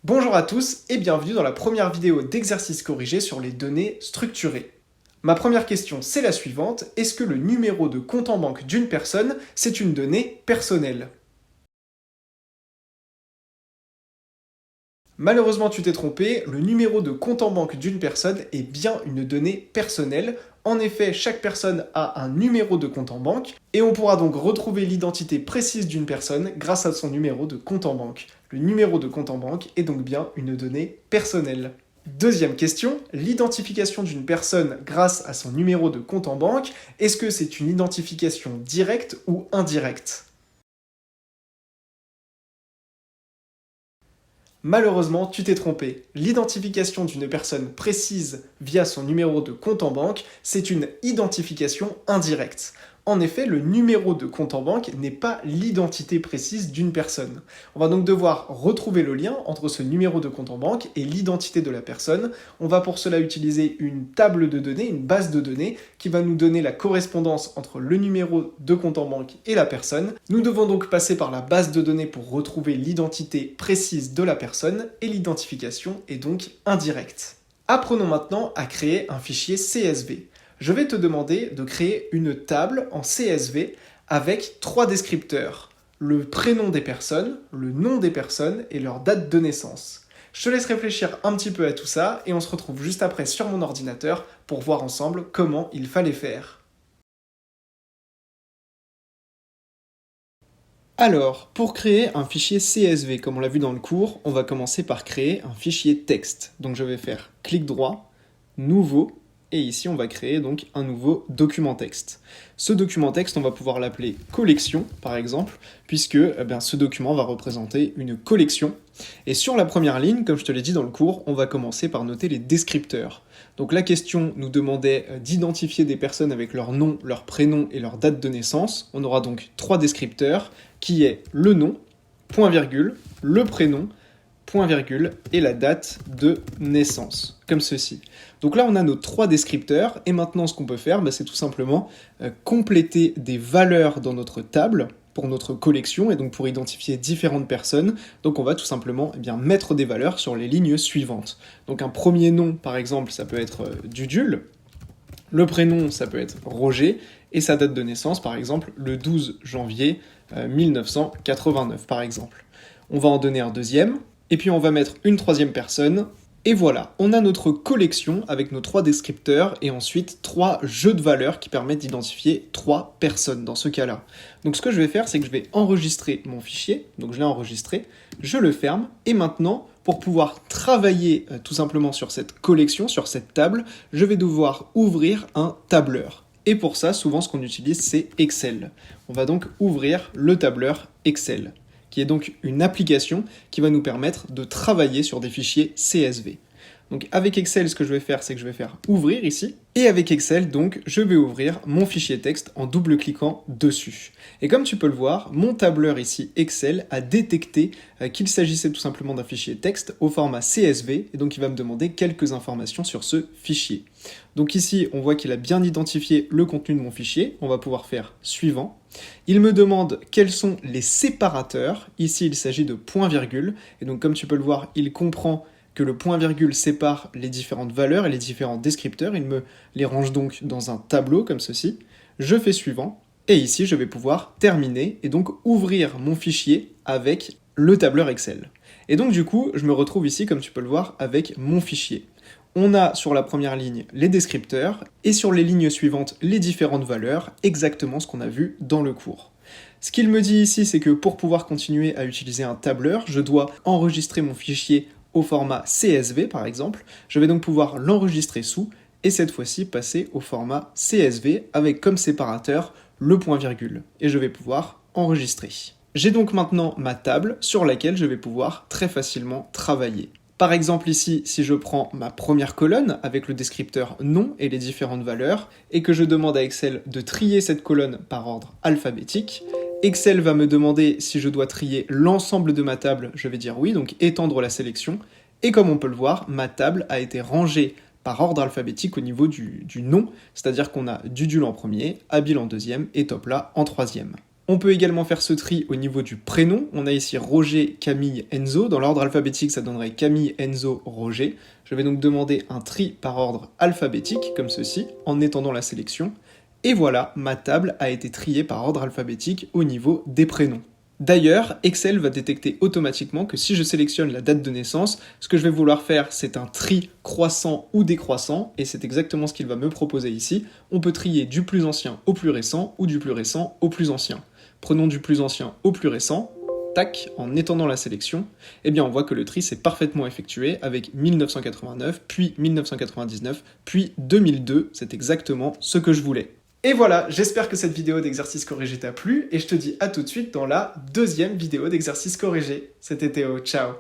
Bonjour à tous et bienvenue dans la première vidéo d'exercice corrigé sur les données structurées. Ma première question, c'est la suivante. Est-ce que le numéro de compte en banque d'une personne, c'est une donnée personnelle? Malheureusement, tu t'es trompé, le numéro de compte en banque d'une personne est bien une donnée personnelle. En effet, chaque personne a un numéro de compte en banque et on pourra donc retrouver l'identité précise d'une personne grâce à son numéro de compte en banque. Le numéro de compte en banque est donc bien une donnée personnelle. Deuxième question, l'identification d'une personne grâce à son numéro de compte en banque, est-ce que c'est une identification directe ou indirecte? Malheureusement, tu t'es trompé. L'identification d'une personne précise via son numéro de compte en banque, c'est une identification indirecte. En effet, le numéro de compte en banque n'est pas l'identité précise d'une personne. On va donc devoir retrouver le lien entre ce numéro de compte en banque et l'identité de la personne. On va pour cela utiliser une table de données, une base de données, qui va nous donner la correspondance entre le numéro de compte en banque et la personne. Nous devons donc passer par la base de données pour retrouver l'identité précise de la personne et l'identification est donc indirecte. Apprenons maintenant à créer un fichier CSV. Je vais te demander de créer une table en CSV avec trois descripteurs. Le prénom des personnes, le nom des personnes et leur date de naissance. Je te laisse réfléchir un petit peu à tout ça et on se retrouve juste après sur mon ordinateur pour voir ensemble comment il fallait faire. Alors, pour créer un fichier CSV, comme on l'a vu dans le cours, on va commencer par créer un fichier texte. Donc je vais faire clic droit, nouveau, et ici on va créer donc un nouveau document texte. Ce document texte, on va pouvoir l'appeler collection, par exemple, puisque ce document va représenter une collection. Et sur la première ligne, comme je te l'ai dit dans le cours, on va commencer par noter les descripteurs. Donc la question nous demandait d'identifier des personnes avec leur nom, leur prénom et leur date de naissance. On aura donc trois descripteurs, qui est le nom, point virgule, le prénom, point virgule, et la date de naissance, comme ceci. Donc là, on a nos trois descripteurs, et maintenant, ce qu'on peut faire, c'est tout simplement compléter des valeurs dans notre table, pour notre collection, et donc pour identifier différentes personnes. Donc on va tout simplement mettre des valeurs sur les lignes suivantes. Donc un premier nom, par exemple, ça peut être Dudule, le prénom, ça peut être Roger, et sa date de naissance, par exemple, le 12 janvier 1989, par exemple. On va en donner un deuxième, et puis on va mettre une troisième personne, et voilà, on a notre collection avec nos trois descripteurs, et ensuite trois jeux de valeurs qui permettent d'identifier trois personnes dans ce cas-là. Donc ce que je vais faire, c'est que je vais enregistrer mon fichier, donc je l'ai enregistré, je le ferme, et maintenant, pour pouvoir travailler tout simplement sur cette collection, sur cette table, je vais devoir ouvrir un tableur. Et pour ça, souvent, ce qu'on utilise, c'est Excel. On va donc ouvrir le tableur Excel, qui est donc une application qui va nous permettre de travailler sur des fichiers CSV. Donc avec Excel, ce que je vais faire, c'est que je vais faire ouvrir ici. Et avec Excel, donc, je vais ouvrir mon fichier texte en double-cliquant dessus. Et comme tu peux le voir, mon tableur ici, Excel, a détecté qu'il s'agissait tout simplement d'un fichier texte au format CSV, et donc il va me demander quelques informations sur ce fichier. Donc ici, on voit qu'il a bien identifié le contenu de mon fichier. On va pouvoir faire suivant. Il me demande quels sont les séparateurs. Ici, il s'agit de point-virgule. Et donc, comme tu peux le voir, il comprend que le point-virgule sépare les différentes valeurs et les différents descripteurs. Il me les range donc dans un tableau comme ceci. Je fais suivant. Et ici, je vais pouvoir terminer et donc ouvrir mon fichier avec le tableur Excel. Et donc, du coup, je me retrouve ici, comme tu peux le voir, avec mon fichier. On a sur la première ligne les descripteurs et sur les lignes suivantes les différentes valeurs, exactement ce qu'on a vu dans le cours. Ce qu'il me dit ici, c'est que pour pouvoir continuer à utiliser un tableur, je dois enregistrer mon fichier au format CSV par exemple. Je vais donc pouvoir l'enregistrer sous et cette fois-ci passer au format CSV avec comme séparateur le point-virgule. Et je vais pouvoir enregistrer. J'ai donc maintenant ma table sur laquelle je vais pouvoir très facilement travailler. Par exemple ici, si je prends ma première colonne avec le descripteur nom et les différentes valeurs, et que je demande à Excel de trier cette colonne par ordre alphabétique, Excel va me demander si je dois trier l'ensemble de ma table, je vais dire oui, donc étendre la sélection, et comme on peut le voir, ma table a été rangée par ordre alphabétique au niveau du nom, c'est-à-dire qu'on a Dudule en premier, Habile en deuxième et Topla en troisième. On peut également faire ce tri au niveau du prénom. On a ici Roger, Camille, Enzo. Dans l'ordre alphabétique, ça donnerait Camille, Enzo, Roger. Je vais donc demander un tri par ordre alphabétique, comme ceci, en étendant la sélection. Et voilà, ma table a été triée par ordre alphabétique au niveau des prénoms. D'ailleurs, Excel va détecter automatiquement que si je sélectionne la date de naissance, ce que je vais vouloir faire, c'est un tri croissant ou décroissant, et c'est exactement ce qu'il va me proposer ici. On peut trier du plus ancien au plus récent, ou du plus récent au plus ancien. Prenons du plus ancien au plus récent, tac, en étendant la sélection, eh bien on voit que le tri s'est parfaitement effectué avec 1989, puis 1999, puis 2002, c'est exactement ce que je voulais. Et voilà, j'espère que cette vidéo d'exercice corrigé t'a plu, et je te dis à tout de suite dans la deuxième vidéo d'exercice corrigé. C'était Théo, ciao!